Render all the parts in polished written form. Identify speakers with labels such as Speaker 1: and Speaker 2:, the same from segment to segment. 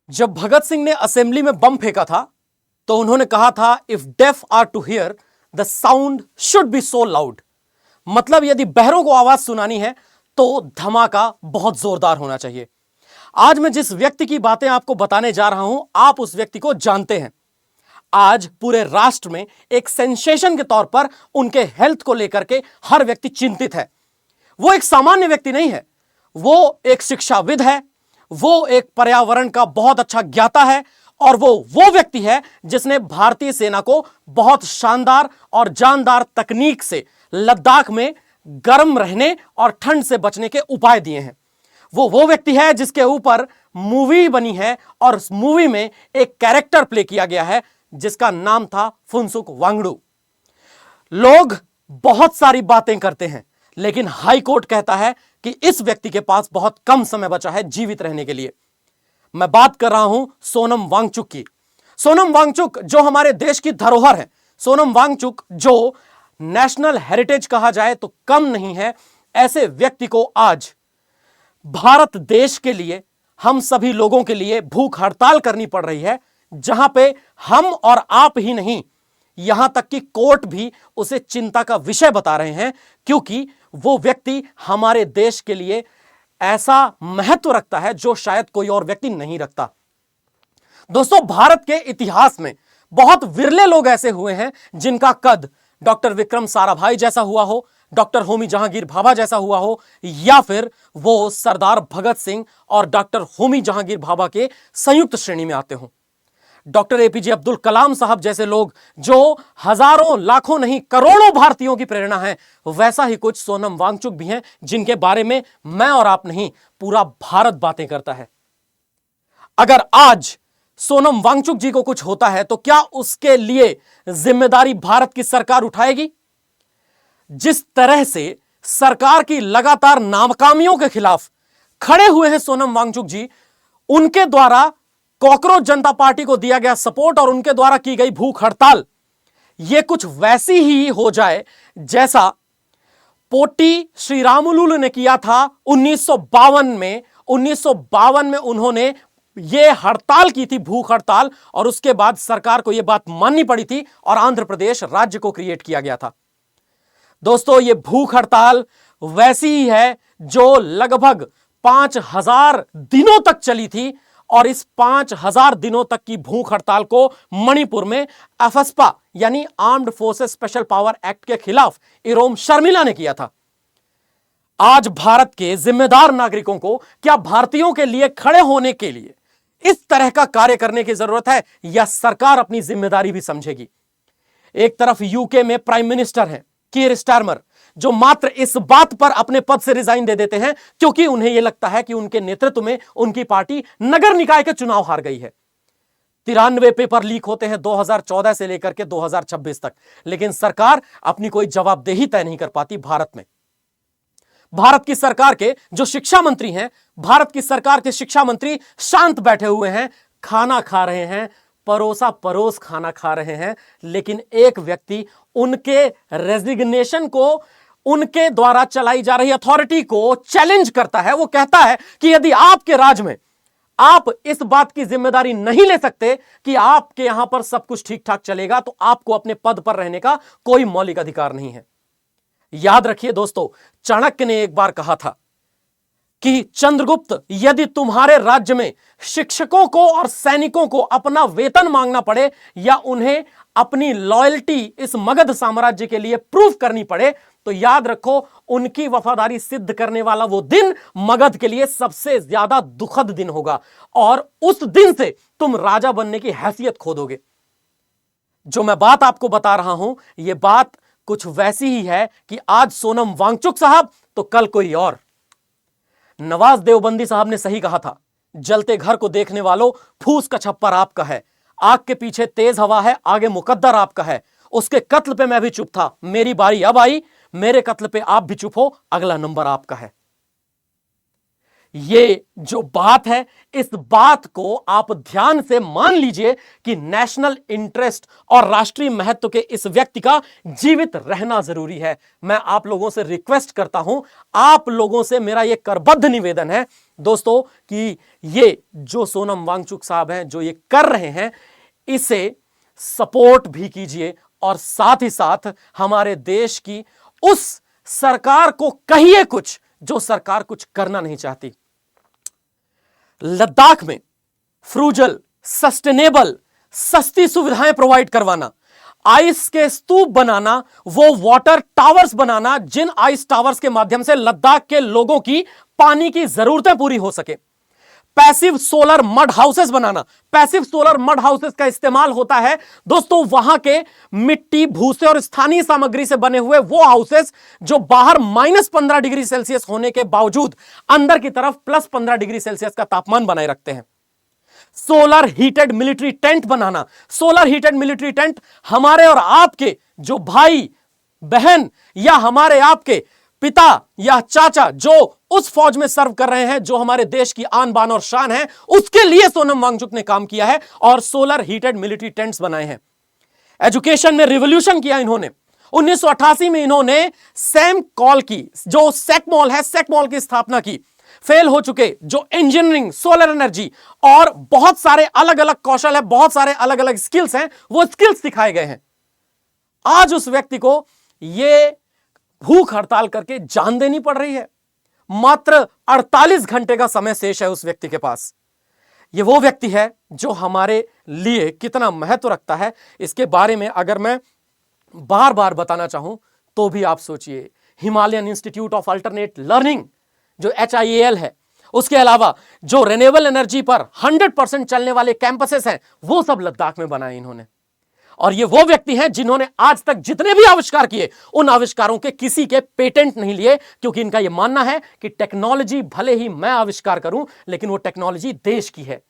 Speaker 1: जब भगत सिंह ने असेंबली में बम फेंका था तो उन्होंने कहा था, if deaf are to hear the sound should be so loud. मतलब यदि बहरों को आवाज सुनानी है तो धमाका बहुत जोरदार होना चाहिए। आज मैं जिस व्यक्ति की बातें आपको बताने जा रहा हूं, आप उस व्यक्ति को जानते हैं। आज पूरे राष्ट्र में एक सेंसेशन के तौर पर उनके हेल्थ को लेकर के हर व्यक्ति चिंतित है। वो एक सामान्य व्यक्ति नहीं है, वो एक शिक्षाविद है, वो एक पर्यावरण का बहुत अच्छा ज्ञाता है और वो व्यक्ति है जिसने भारतीय सेना को बहुत शानदार और जानदार तकनीक से लद्दाख में गर्म रहने और ठंड से बचने के उपाय दिए हैं। वो व्यक्ति है जिसके ऊपर मूवी बनी है और उस मूवी में एक कैरेक्टर प्ले किया गया है जिसका नाम था फुनसुक वांगडू। लोग बहुत सारी बातें करते हैं लेकिन हाई कोर्ट कहता है कि इस व्यक्ति के पास बहुत कम समय बचा है जीवित रहने के लिए। मैं बात कर रहा हूं सोनम वांगचुक की। सोनम वांगचुक जो हमारे देश की धरोहर है, सोनम वांगचुक जो नेशनल हेरिटेज कहा जाए तो कम नहीं है। ऐसे व्यक्ति को आज भारत देश के लिए, हम सभी लोगों के लिए भूख हड़ताल करनी पड़ रही है, जहां पे हम और आप ही नहीं, यहां तक कि कोर्ट भी उसे चिंता का विषय बता रहे हैं, क्योंकि वो व्यक्ति हमारे देश के लिए ऐसा महत्व रखता है जो शायद कोई और व्यक्ति नहीं रखता। दोस्तों, भारत के इतिहास में बहुत विरले लोग ऐसे हुए हैं जिनका कद डॉक्टर विक्रम साराभाई जैसा हुआ हो, डॉक्टर होमी जहांगीर भाभा जैसा हुआ हो, या फिर वो सरदार भगत सिंह और डॉक्टर होमी जहांगीर भाभा के संयुक्त श्रेणी में आते हों। डॉक्टर एपीजे अब्दुल कलाम साहब जैसे लोग जो हजारों लाखों नहीं करोड़ों भारतीयों की प्रेरणा है, वैसा ही कुछ सोनम वांगचुक भी हैं जिनके बारे में मैं और आप नहीं, पूरा भारत बातें करता है। अगर आज सोनम वांगचुक जी को कुछ होता है तो क्या उसके लिए जिम्मेदारी भारत की सरकार उठाएगी? जिस तरह से सरकार की लगातार नाकामियों के खिलाफ खड़े हुए हैं सोनम वांगचुक जी, उनके द्वारा कॉकरोच जनता पार्टी को दिया गया सपोर्ट और उनके द्वारा की गई भूख हड़ताल, यह कुछ वैसी ही हो जाए जैसा पोटी श्री रामुलु ने किया था 1952 में। 1952 में उन्होंने यह हड़ताल की थी, भूख हड़ताल, और उसके बाद सरकार को यह बात माननी पड़ी थी और आंध्र प्रदेश राज्य को क्रिएट किया गया था। दोस्तों, यह भूख हड़ताल वैसी ही है जो लगभग 5000 दिनों तक चली थी और इस 5000 दिनों तक की भूख हड़ताल को मणिपुर में एफएसपा यानी armed forces special power act के खिलाफ इरोम शर्मिला ने किया था। आज भारत के जिम्मेदार नागरिकों को क्या भारतीयों के लिए खड़े होने के लिए इस तरह का कार्य करने की जरूरत है, या सरकार अपनी जिम्मेदारी भी समझेगी? एक तरफ यूके में प्राइम मिनिस्टर हैं कीर स्टारमर, जो मात्र इस बात पर अपने पद से रिजाइन दे देते हैं क्योंकि उन्हें यह लगता है कि उनके नेतृत्व में उनकी पार्टी नगर निकाय के चुनाव हार गई है। 93 पेपर लीक होते हैं 2014 से लेकर के 2026 तक, लेकिन सरकार अपनी कोई जवाबदेही तय नहीं कर पाती। भारत की सरकार के जो शिक्षा मंत्री हैं, भारत की सरकार के शिक्षा मंत्री शांत बैठे हुए हैं, खाना खा रहे हैं, परोसा परोस खाना खा रहे हैं, लेकिन एक व्यक्ति उनके रेजिग्नेशन को, उनके द्वारा चलाई जा रही अथॉरिटी को चैलेंज करता है। वो कहता है कि यदि आपके राज में आप इस बात की जिम्मेदारी नहीं ले सकते कि आपके यहां पर सब कुछ ठीक ठाक चलेगा, तो आपको अपने पद पर रहने का कोई मौलिक अधिकार नहीं है। याद रखिए दोस्तों, चाणक्य ने एक बार कहा था कि चंद्रगुप्त, यदि तुम्हारे राज्य में शिक्षकों को और सैनिकों को अपना वेतन मांगना पड़े या उन्हें अपनी लॉयल्टी इस मगध साम्राज्य के लिए प्रूफ करनी पड़े, तो याद रखो उनकी वफादारी सिद्ध करने वाला वो दिन मगध के लिए सबसे ज्यादा दुखद दिन होगा और उस दिन से तुम राजा बनने की हैसियत खो दोगे। जो मैं बात आपको बता रहा हूं, यह बात कुछ वैसी ही है कि आज सोनम वांगचुक साहब तो कल कोई और। नवाज देवबंदी साहब ने सही कहा था, जलते घर को देखने वालों, फूस का छप्पर आपका है, आग के पीछे तेज हवा है, आगे मुकद्दर आपका है। उसके कत्ल पे मैं भी चुप था, मेरी बारी अब आई, मेरे कत्ल पे आप भी चुप हो, अगला नंबर आपका है। ये जो बात है, इस बात को आप ध्यान से मान लीजिए कि नेशनल इंटरेस्ट और राष्ट्रीय महत्व के इस व्यक्ति का जीवित रहना जरूरी है। मैं आप लोगों से रिक्वेस्ट करता हूं, आप लोगों से मेरा यह करबद्ध निवेदन है दोस्तों कि ये जो सोनम वांगचुक साहब हैं, जो ये कर रहे हैं, इसे सपोर्ट भी कीजिए और साथ ही साथ हमारे देश की उस सरकार को कहिए कुछ जो सरकार कुछ करना नहीं चाहती। लद्दाख में फ्रूजल, सस्टेनेबल, सस्ती सुविधाएं प्रोवाइड करवाना, आइस के स्तूप बनाना, वो वाटर टावर्स बनाना जिन आइस टावर्स के माध्यम से लद्दाख के लोगों की पानी की जरूरतें पूरी हो सके, पैसिव सोलर मड हाउसेस बनाना। पैसिव सोलर मड हाउसेस का इस्तेमाल होता है दोस्तों वहां के मिट्टी, भूसे और स्थानीय सामग्री से बने हुए वो हाउसेस जो बाहर -15 डिग्री सेल्सियस होने के बावजूद अंदर की तरफ +15 डिग्री सेल्सियस का तापमान बनाए रखते हैं। सोलर हीटेड मिलिट्री टेंट बनाना। सोलर हीटेड मिलिट्री टेंट हमारे और आपके जो भाई बहन या हमारे आपके पिता या चाचा जो उस फौज में सर्व कर रहे हैं, जो हमारे देश की आन बान और शान है, उसके लिए सोनम वांगचुक ने काम किया है और सोलर हीटेड मिलिट्री टेंट्स बनाए हैं। एजुकेशन में रिवॉल्यूशन किया इन्होंने। 1988 में इन्होंने सैम कॉल की जो सेकमॉल है, सेकमॉल की स्थापना की। फेल हो चुके जो इंजीनियरिंग, सोलर एनर्जी और बहुत सारे अलग अलग कौशल है, बहुत सारे अलग अलग स्किल्स हैं, वो स्किल्स सिखाए गए हैं। आज उस व्यक्ति को यह भूख हड़ताल करके जान देनी पड़ रही है। मात्र 48 घंटे का समय शेष है उस व्यक्ति के पास। यह वो व्यक्ति है जो हमारे लिए कितना महत्व रखता है, इसके बारे में अगर मैं बार बार बताना चाहूं तो भी आप सोचिए। Himalayan institute of alternate learning जो HIAL है, उसके अलावा जो रिन्यूएबल एनर्जी पर 100% चलने वाले कैंपसेस हैं, वो सब लद्दाख में बनाए इन्होंने। और ये वो व्यक्ति हैं जिन्होंने आज तक जितने भी आविष्कार किए, उन आविष्कारों के किसी के पेटेंट नहीं लिए, क्योंकि इनका यह मानना है कि टेक्नोलॉजी भले ही मैं आविष्कार करूं, लेकिन वो टेक्नोलॉजी देश की है।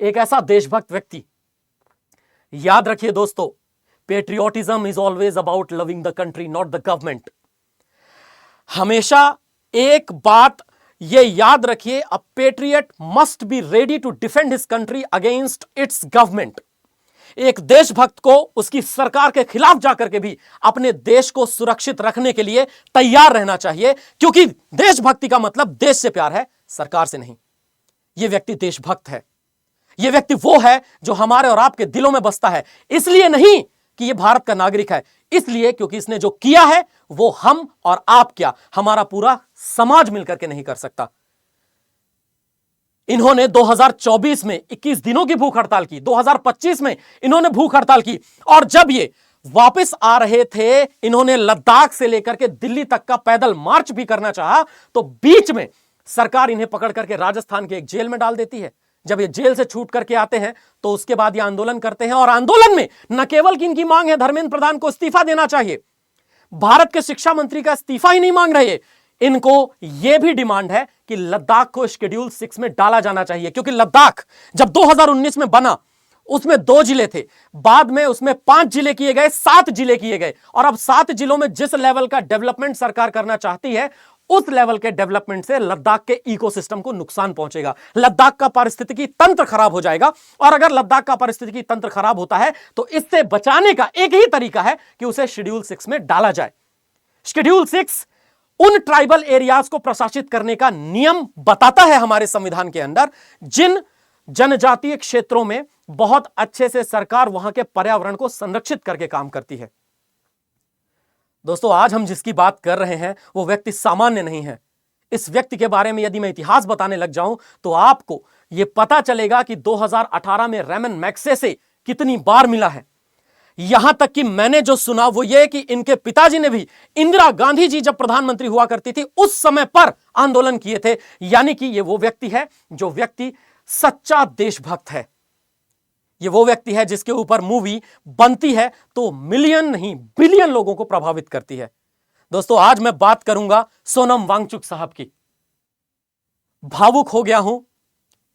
Speaker 1: एक ऐसा देशभक्त व्यक्ति, याद रखिए दोस्तों, patriotism is always about loving the country, not the government. हमेशा एक बात ये याद रखिए, a patriot must be ready to defend his country against its government. एक देशभक्त को उसकी सरकार के खिलाफ जाकर के भी अपने देश को सुरक्षित रखने के लिए तैयार रहना चाहिए, क्योंकि देशभक्ति का मतलब देश से प्यार है, सरकार से नहीं। यह व्यक्ति देशभक्त है। यह व्यक्ति वो है जो हमारे और आपके दिलों में बसता है, इसलिए नहीं कि यह भारत का नागरिक है, इसलिए क्योंकि इसने जो किया है वो हम और आप क्या, हमारा पूरा समाज मिलकर के नहीं कर सकता। इन्होंने 2024 में 21 दिनों की भूख हड़ताल की, 2025 में इन्होंने भूख हड़ताल की, और जब ये वापस आ रहे थे, इन्होंने लद्दाख से लेकर के दिल्ली तक का पैदल मार्च भी करना चाहा, तो बीच में सरकार इन्हें पकड़ करके राजस्थान के एक जेल में डाल देती है। जब ये जेल से छूट करके आते हैं तो उसके बाद ये आंदोलन करते हैं, और आंदोलन में न केवल कि इनकी मांग है धर्मेंद्र प्रधान को इस्तीफा देना चाहिए, भारत के शिक्षा मंत्री का इस्तीफा ही नहीं मांग रहे, इनको यह भी डिमांड है कि लद्दाख को शेड्यूल 6 में डाला जाना चाहिए। क्योंकि लद्दाख जब 2019 में बना, उसमें 2 जिले थे, बाद में उसमें 5 जिले किए गए, 7 जिले किए गए, और अब 7 जिलों में जिस लेवल का डेवलपमेंट सरकार करना चाहती है, उस लेवल के डेवलपमेंट से लद्दाख के इकोसिस्टम को नुकसान पहुंचेगा, लद्दाख का पारिस्थितिकी तंत्र खराब हो जाएगा। और अगर लद्दाख का पारिस्थितिकी तंत्र खराब होता है तो इससे बचाने का एक ही तरीका है कि उसे शेड्यूल 6 में डाला जाए। शेड्यूल 6 उन ट्राइबल एरियाज को प्रशासित करने का नियम बताता है हमारे संविधान के अंदर, जिन जनजातीय क्षेत्रों में बहुत अच्छे से सरकार वहां के पर्यावरण को संरक्षित करके काम करती है। दोस्तों, आज हम जिसकी बात कर रहे हैं वो व्यक्ति सामान्य नहीं है। इस व्यक्ति के बारे में यदि मैं इतिहास बताने लग जाऊं तो आपको यह पता चलेगा कि 2018 में रेमन मैग्सेसे कितनी बार मिला है। यहां तक कि मैंने जो सुना वो ये कि इनके पिताजी ने भी इंदिरा गांधी जी जब प्रधानमंत्री हुआ करती थी उस समय पर आंदोलन किए थे। यानी कि ये वो व्यक्ति है जो व्यक्ति सच्चा देशभक्त है। ये वो व्यक्ति है जिसके ऊपर मूवी बनती है तो मिलियन नहीं बिलियन लोगों को प्रभावित करती है। दोस्तों, आज मैं बात करूंगा सोनम वांगचुक साहब की। भावुक हो गया हूं,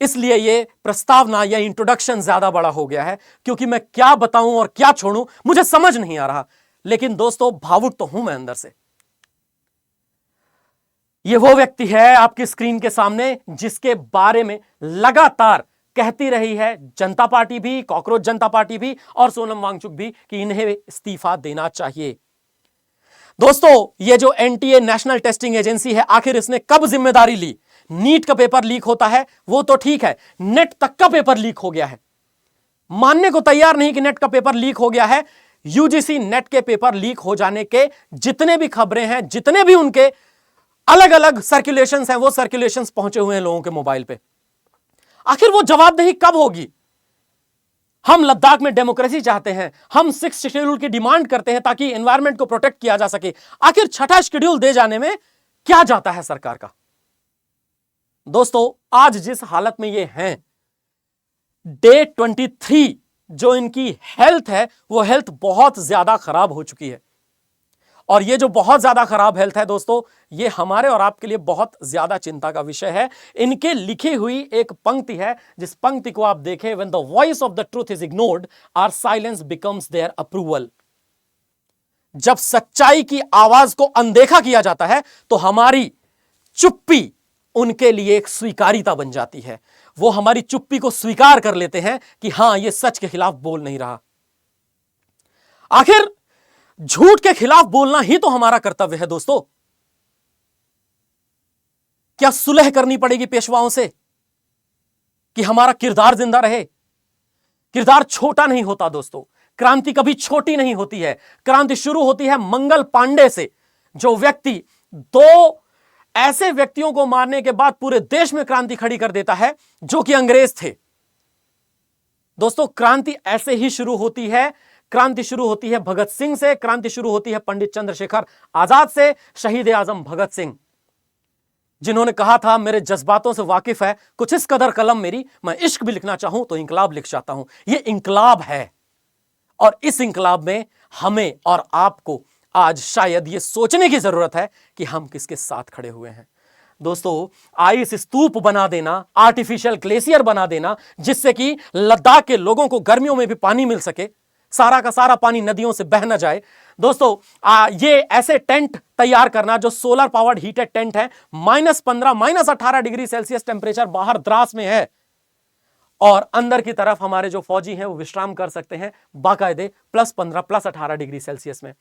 Speaker 1: इसलिए ये प्रस्तावना या इंट्रोडक्शन ज्यादा बड़ा हो गया है, क्योंकि मैं क्या बताऊं और क्या छोड़ूं मुझे समझ नहीं आ रहा। लेकिन दोस्तों, भावुक तो हूं मैं अंदर से। ये वो व्यक्ति है आपकी स्क्रीन के सामने जिसके बारे में लगातार कहती रही है जनता पार्टी भी, कॉकरोच जनता पार्टी भी और सोनम वांगचुक भी कि इन्हें इस्तीफा देना चाहिए। दोस्तों, ये जो एनटीए नेशनल टेस्टिंग एजेंसी है, आखिर इसने कब जिम्मेदारी ली? नीट का पेपर लीक होता है वो तो ठीक है, नेट तक का पेपर लीक हो गया है। मानने को तैयार नहीं कि नेट का पेपर लीक हो गया है। यूजीसी नेट के पेपर लीक हो जाने के जितने भी खबरें हैं, जितने भी उनके अलग अलग सर्कुलेशंस हैं, वो सर्कुलेशंस पहुंचे हुए हैं लोगों के मोबाइल पे। आखिर वो जवाबदेही कब होगी? हम लद्दाख में डेमोक्रेसी चाहते हैं, हम 6th शेड्यूल की डिमांड करते हैं ताकि एनवायरमेंट को प्रोटेक्ट किया जा सके। आखिर 6ठा शेड्यूल दे जाने में क्या जाता है सरकार का? दोस्तों, आज जिस हालत में ये हैं, डे 23 जो इनकी हेल्थ है, वो हेल्थ बहुत ज्यादा खराब हो चुकी है। और ये जो बहुत ज्यादा खराब हेल्थ है दोस्तों, ये हमारे और आपके लिए बहुत ज्यादा चिंता का विषय है। इनके लिखी हुई एक पंक्ति है, जिस पंक्ति को आप देखें, when the voice of the truth is ignored, our silence becomes their approval. जब सच्चाई की आवाज को अनदेखा किया जाता है तो हमारी चुप्पी उनके लिए एक स्वीकारिता बन जाती है। वो हमारी चुप्पी को स्वीकार कर लेते हैं कि हां, ये सच के खिलाफ बोल नहीं रहा। आखिर झूठ के खिलाफ बोलना ही तो हमारा कर्तव्य है दोस्तों। क्या सुलह करनी पड़ेगी पेशवाओं से कि हमारा किरदार जिंदा रहे? किरदार छोटा नहीं होता दोस्तों, क्रांति कभी छोटी नहीं होती है। क्रांति शुरू होती है मंगल पांडे से, जो व्यक्ति 2 ऐसे व्यक्तियों को मारने के बाद पूरे देश में क्रांति खड़ी कर देता है, जो कि अंग्रेज थे। दोस्तों, क्रांति ऐसे ही शुरू होती है। क्रांति शुरू होती है भगत सिंह से, क्रांति शुरू होती है पंडित चंद्रशेखर आजाद से, शहीद आजम भगत सिंह, जिन्होंने कहा था मेरे जज्बातों से वाकिफ है, कुछ इस कदर कलम मेरी, मैं इश्क भी लिखना चाहूं तो इंकलाब लिख जाता हूं। यह इंकलाब है, और इस इंकलाब में हमें और आपको आज शायद यह सोचने की जरूरत है कि हम किसके साथ खड़े हुए हैं। दोस्तों, आइस स्तूप बना देना, आर्टिफिशियल ग्लेशियर बना देना, जिससे कि लद्दाख के लोगों को गर्मियों में भी पानी मिल सके, सारा का सारा पानी नदियों से बह न जाए। दोस्तों, ये ऐसे टेंट तैयार करना जो सोलर पावर्ड हीटेड टेंट है, -15, -18 डिग्री सेल्सियस टेंपरेचर बाहर द्रास में है, और अंदर की तरफ हमारे जो फौजी हैं वो विश्राम कर सकते हैं बाकायदे +15, +18 डिग्री सेल्सियस में।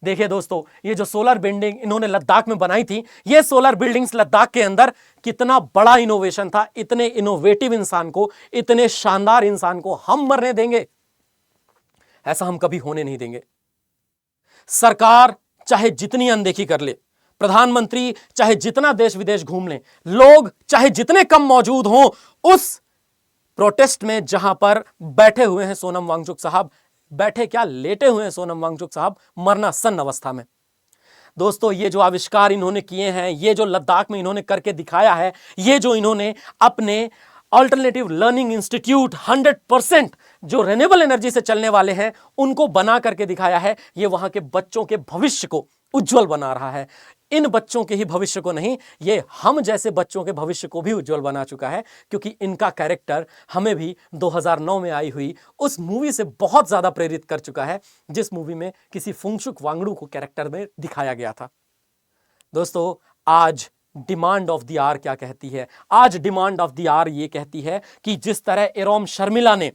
Speaker 1: देखिए दोस्तों, ये जो सोलर बिल्डिंग इन्होंने लद्दाख में बनाई थी, ये सोलर बिल्डिंग्स लद्दाख के अंदर कितना बड़ा इनोवेशन था। इतने इनोवेटिव इंसान को, इतने शानदार इंसान को हम मरने देंगे? ऐसा हम कभी होने नहीं देंगे। सरकार चाहे जितनी अनदेखी कर ले, प्रधानमंत्री चाहे जितना देश विदेश घूम ले, लोग चाहे जितने कम मौजूद हों उस प्रोटेस्ट में जहां पर बैठे हुए हैं सोनम वांगचुक साहब, बैठे क्या, लेटे हुए हैं सोनम वांगचुक साहब मरना सन्न अवस्था में। दोस्तों, ये जो आविष्कार इन्होंने किए हैं, ये जो लद्दाख में इन्होंने करके दिखाया है, ये जो इन्होंने अपने अल्टरनेटिव लर्निंग इंस्टीट्यूट 100% जो रिन्यूएबल एनर्जी से चलने वाले हैं उनको बना करके दिखाया है, ये वहां के बच्चों के भविष्य को उज्जवल बना रहा है। इन बच्चों के ही भविष्य को नहीं, ये हम जैसे बच्चों के भविष्य को भी उज्जवल बना चुका है, क्योंकि इनका कैरेक्टर हमें भी 2009 में आई हुई उस मूवी से बहुत ज्यादा प्रेरित कर चुका है, जिस मूवी में किसी फुंगशुक वांगडू को कैरेक्टर में दिखाया गया था। दोस्तों, आज डिमांड ऑफ द आवर क्या कहती है? आज डिमांड ऑफ द आवर ये कहती है कि जिस तरह एरोम शर्मिला ने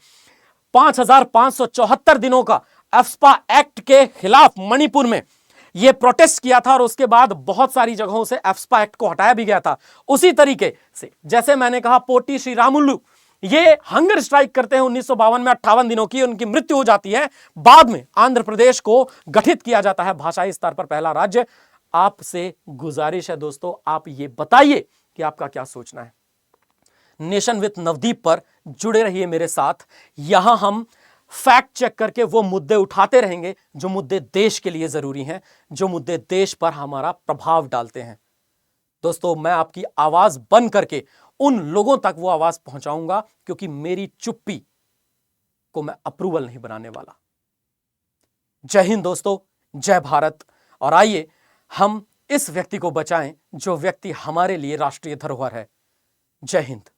Speaker 1: 5574 दिनों का एफ्स्पा एक्ट के खिलाफ मणिपुर में यह प्रोटेस्ट किया था और उसके बाद बहुत सारी जगहों से एफ्स्पा एक्ट को हटाया भी गया था, उसी तरीके से जैसे मैंने कहा पोटी श्रीरामुलु ये हंगर स्ट्राइक करते हैं 1952 में 58 दिनों की, उनकी मृत्यु हो जाती है। बाद में आंध्र प्रदेश को गठित किया जाता है भाषाई स्तर पर पहला राज्य। आपसे गुजारिश है दोस्तों, आप ये बताइए कि आपका क्या सोचना है। नेशन विद नवदीप पर जुड़े रहिए मेरे साथ। यहां हम फैक्ट चेक करके वो मुद्दे उठाते रहेंगे जो मुद्दे देश के लिए जरूरी हैं, जो मुद्दे देश पर हमारा प्रभाव डालते हैं। दोस्तों, मैं आपकी आवाज बन करके उन लोगों तक वो आवाज पहुंचाऊंगा, क्योंकि मेरी चुप्पी को मैं अप्रूवल नहीं बनाने वाला। जय हिंद दोस्तों, जय भारत। और आइए हम इस व्यक्ति को बचाएं जो व्यक्ति हमारे लिए राष्ट्रीय धरोहर है। जय हिंद।